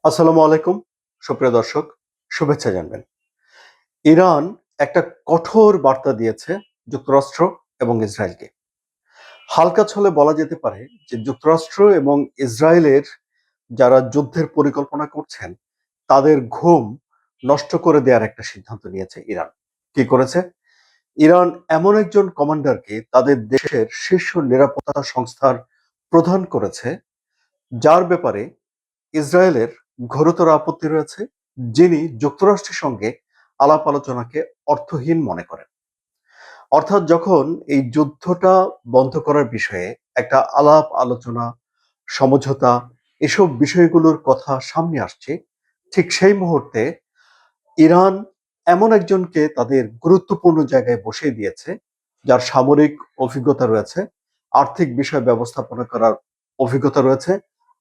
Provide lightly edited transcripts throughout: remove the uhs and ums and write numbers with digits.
আসসালামু আলাইকুম সুপ্রিয় দর্শক, শুভেচ্ছা জানবেন। ইরান একটা কঠোর বার্তা দিয়েছে যুক্তরাষ্ট্র এবং ইসরায়েলকে। হালকা ছলে বলা যেতে পারে যে যুক্তরাষ্ট্র এবং ইসরায়েলের যারা যুদ্ধের পরিকল্পনা করছেন তাদের ঘুম নষ্ট করে দেওয়ার একটা সিদ্ধান্ত নিয়েছে ইরান। কি করেছে? ইরান এমন একজন কমান্ডারকে তাদের দেশের শীর্ষ নিরাপত্তা সংস্থার প্রধান করেছে, যার ব্যাপারে ইসরায়েলের ঘোরতর আপত্তি রয়েছে, যিনি যুক্তরাষ্ট্রের সঙ্গে আলাপ আলোচনাকে অর্থহীন মনে করেন। অর্থাৎ যখন এই যুদ্ধটা বন্ধ করার বিষয়ে একটা আলাপ আলোচনা, সমঝোতা এসব বিষয়গুলোর কথা সামনে আসছে, ঠিক সেই মুহূর্তে ইরান এমন একজনকে তাদের গুরুত্বপূর্ণ জায়গায় বসিয়ে দিয়েছে, যার সামরিক অভিজ্ঞতা রয়েছে, আর্থিক বিষয় ব্যবস্থাপনা করার অভিজ্ঞতা রয়েছে,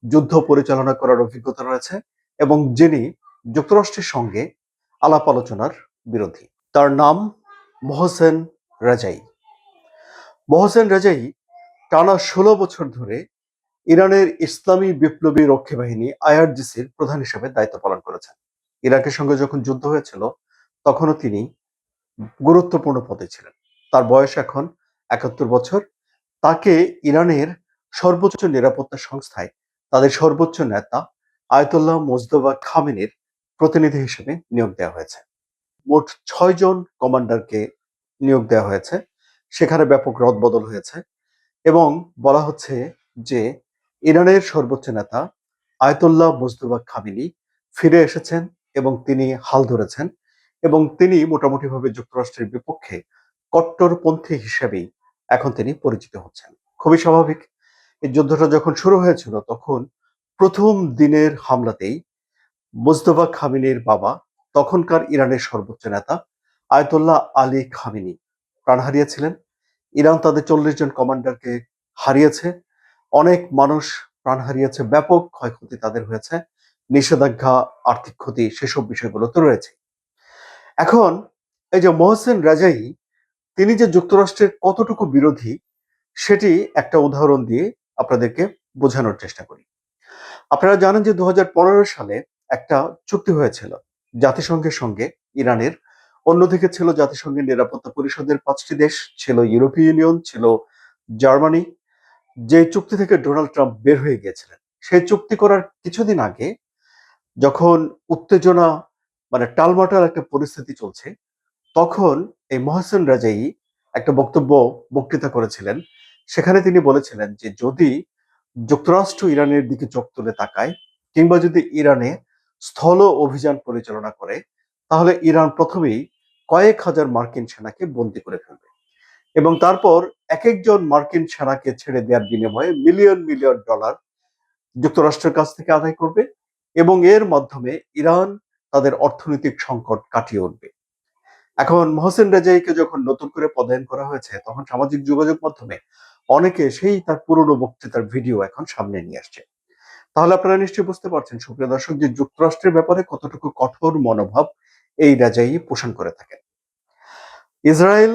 যুদ্ধ পরিচালনা করার অভিজ্ঞতা রয়েছে এবং যিনি যুক্তরাষ্ট্রের সঙ্গে আলাপ আলোচনার বিরোধী। তার নাম মোহসেন রেজাই। মোহসেন রেজাই টানা ১৬ বছর ধরে ইরানের ইসলামী বিপ্লবী রক্ষী বাহিনী আইআরজিসির প্রধান হিসেবে দায়িত্ব পালন করেছেন। ইরাকের সঙ্গে যখন যুদ্ধ হয়েছিল তখনও তিনি গুরুত্বপূর্ণ পদে ছিলেন। তার বয়স এখন ৭১ বছর। তাকে ইরানের সর্বোচ্চ নিরাপত্তা সংস্থায় তাদের সর্বোচ্চ নেতা আয়তুল্লাহ মোজতবা খামেনির প্রতিনিধি হিসেবে নিয়োগ দেওয়া হয়েছে। মোট ৬ জন কমান্ডারকে নিয়োগ দেওয়া হয়েছে। সেখানে ব্যাপক রদবদল হয়েছে এবং বলা হচ্ছে যে ইরানের সর্বোচ্চ নেতা আয়তুল্লাহ মোজতবা খামেনি ফিরে এসেছেন এবং তিনি হাল ধরেছেন এবং তিনি মোটামুটিভাবে যুক্তরাষ্ট্রের বিপক্ষে কট্টরপন্থী হিসেবেই এখন তিনি পরিচিত হচ্ছেন। খুবই স্বাভাবিক। এই যুদ্ধটা যখন শুরু হয়েছিল তখন প্রথম দিনের হামলাতেই মোজতবা খামেনির বাবা, তখনকার ইরানের সর্বোচ্চ নেতা আয়তুল্লাহ আলী খামেনি প্রাণ হারিয়েছিলেন। ইরান তাদের ৪০ জন কমান্ডারকে হারিয়েছে। অনেক মানুষ প্রাণ হারিয়েছে, ব্যাপক ক্ষয়ক্ষতি তাদের হয়েছে, নিষেধাজ্ঞা, আর্থিক ক্ষতি সেসব বিষয়গুলো তো রয়েছে। এখন এই যে মোহসেন রেজাই, তিনি যে যুক্তরাষ্ট্রের কতটুকু বিরোধী সেটি একটা উদাহরণ দিয়ে আপনাদেরকে বোঝানোর চেষ্টা করি। আপনারা জানেন যে ২০১৫ সালে একটা চুক্তি হয়েছিল জাতিসংঘের সঙ্গে ইরানের। অন্যদিকে ছিল জাতিসংঘের নিরাপত্তা পরিষদের ৫টি দেশ, ছিল ইউরোপীয় ইউনিয়ন, ছিল জার্মানি। যে চুক্তি থেকে ডোনাল্ড ট্রাম্প বের হয়ে গিয়েছিলেন, সেই চুক্তি করার কিছুদিন আগে যখন উত্তেজনা, মানে টালমাটাল একটা পরিস্থিতি চলছে, তখন এই মহসেন রাজাই একটা বক্তৃতা করেছিলেন। সেখানে তিনি বলেছিলেন যে যদি যুক্তরাষ্ট্র ইরানের দিকে চোখ তুলে তাকায় কিংবা যদি ইরানে স্থল অভিযান পরিচালনা করে, তাহলে ইরান প্রথমেই কয়েক হাজার মার্কিন সেনাকে বন্দী করে ফেলবে এবং তারপর এক একজন মার্কিন সেনাকে ছেড়ে দেওয়ার বিনিময়ে মিলিয়ন মিলিয়ন ডলার যুক্তরাষ্ট্রের কাছ থেকে আদায় করবে এবং এর মাধ্যমে ইরান তাদের অর্থনৈতিক সংকট কাটিয়ে উঠবে। এখন মহসেন রেজাইকে যখন নতুন করে পদায়ন করা হয়েছে তখন সামাজিক যোগাযোগ মাধ্যমে অনেকে সেই তার পুরনো বক্তৃতার ভিডিও এখন সামনে নিয়ে আসছে। তাহলে আপনারা নিশ্চয়ই বুঝতে পারছেন সুপ্রিয় দর্শক যে যুক্তরাষ্ট্রের ব্যাপারে কতটুকু কঠোর মনোভাব এই রেজাই পোষণ করে থাকেন। ইসরায়েল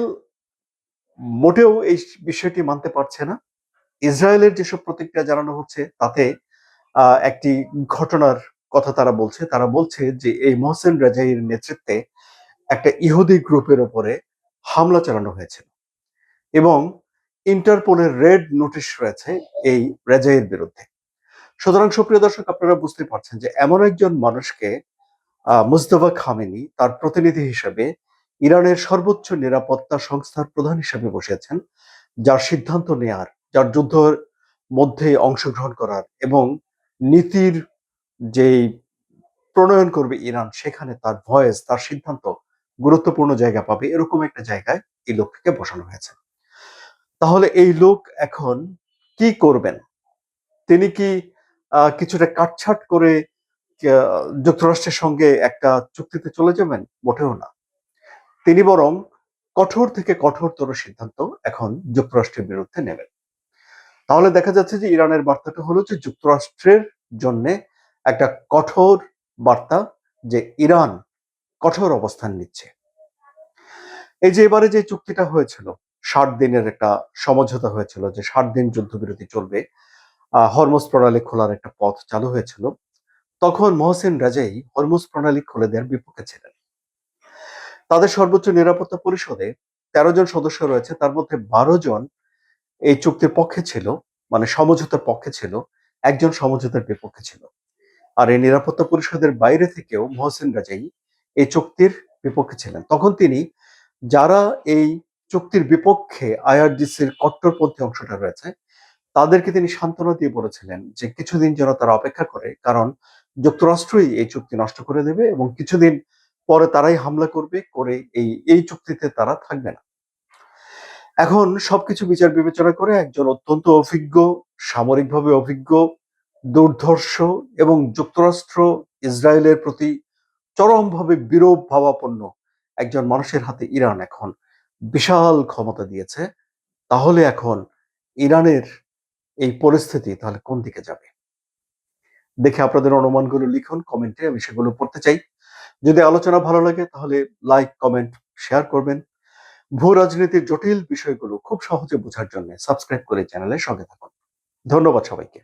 মোটেও এই বিষয়টি মানতে পারছে না। ইসরায়েলের যেসব প্রতিক্রিয়া জানানো হচ্ছে তাতে একটি ঘটনার কথা তারা বলছে। তারা বলছে যে এই মহসেন রেজাইয়ের নেতৃত্বে একটা ইহুদি গ্রুপের উপরে হামলা চালানো হয়েছিল এবং ইন্টারপোলের রেড নোটিশ রয়েছে এই রেজাইয়ের বিরুদ্ধে। সুতরাং সুপ্রিয় দর্শক, আপনারা বুঝতে পারছেন যে এমন একজন মানুষকে মুজতবা খামেনি তার প্রতিনিধি হিসেবে ইরানের সর্বোচ্চ নিরাপত্তা সংস্থার প্রধান হিসেবে বসেছেন, যার সিদ্ধান্ত নেয়ার, যার যুদ্ধের মধ্যে অংশগ্রহণ করার এবং নীতির যেই প্রণয়ন করবে ইরান, সেখানে তার ভয়েস, তার সিদ্ধান্ত গুরুত্বপূর্ণ জায়গা পাবে, এরকম একটা জায়গায় এই লোককে বসানো হয়েছে। তাহলে এই লোক এখন কি করবেন? তিনি কি কিছুটা কাটছাঁট করে যুক্তরাষ্ট্রের সঙ্গে একটা চুক্তিতে চলে যাবেন? মোটেও না। তিনি বরং কঠোর থেকে কঠোরতর সিদ্ধান্ত এখন যুক্তরাষ্ট্রের বিরুদ্ধে নেবেন। তাহলে দেখা যাচ্ছে যে ইরানের বার্তাটা হলো যে যুক্তরাষ্ট্রের জন্যে একটা কঠোর বার্তা, যে ইরান কঠোর অবস্থান নিচ্ছে। এই যে এবারে যে চুক্তিটা হয়েছিল, ৬০ দিনের একটা সমঝোতা হয়েছিল যে ৬০ দিন যুদ্ধবিরতি চলবে। হরমুজ প্রণালী খোলার একটা পথ চালু হয়েছিল। তখন মহসিন রাজাই হরমুজ প্রণালী খুলে দেওয়ার বিপক্ষে ছিলেন। তাদের সর্বোচ্চ নিরাপত্তা পরিষদে ১৩ জন সদস্য রয়েছে, তার মধ্যে ১২ জন এই চুক্তির পক্ষে ছিল, মানে সমঝোতার পক্ষে ছিল, একজন সমঝোতার বিপক্ষে ছিল। আর এই নিরাপত্তা পরিষদের বাইরে থেকেও মহসিন রাজাই এই চুক্তির বিপক্ষে ছিলেন। তখন তিনি যারা এই চুক্তির বিপক্ষে আইআরজিসির কট্টরপন্থী অংশটা রয়েছে তাদেরকে তিনি সান্ত্বনা দিয়ে বলেছিলেন যে কিছুদিন যেন তারা অপেক্ষা করে, কারণ যুক্তরাষ্ট্রই এই চুক্তি নষ্ট করে দেবে এবং কিছুদিন পরে তারাই হামলা করবে, করে এই চুক্তিতে তারা থাকবে না। এখন সবকিছু বিচার বিবেচনা করে একজন অত্যন্ত অভিজ্ঞ, সামরিকভাবে অভিজ্ঞ, দুর্ধর্ষ এবং যুক্তরাষ্ট্র ইসরায়েলের প্রতি চরমভাবে বিরূপ ভাবাপন্ন একজন মানুষের হাতে ইরান এখন বিশাল ক্ষমতা দিয়েছে। তাহলে এখন ইরানের এই পরিস্থিতি তাহলে কোন দিকে যাবে? দেখে আপনাদের অনুমানগুলো লিখুন কমেন্টে, আমি সেগুলো পড়তে চাই। যদি আলোচনা ভালো লাগে তাহলে লাইক, কমেন্ট, শেয়ার করবেন। ভূ রাজনীতির জটিল বিষয়গুলো খুব সহজে বোঝার জন্য সাবস্ক্রাইব করে চ্যানেলের সঙ্গে থাকুন। ধন্যবাদ সবাইকে।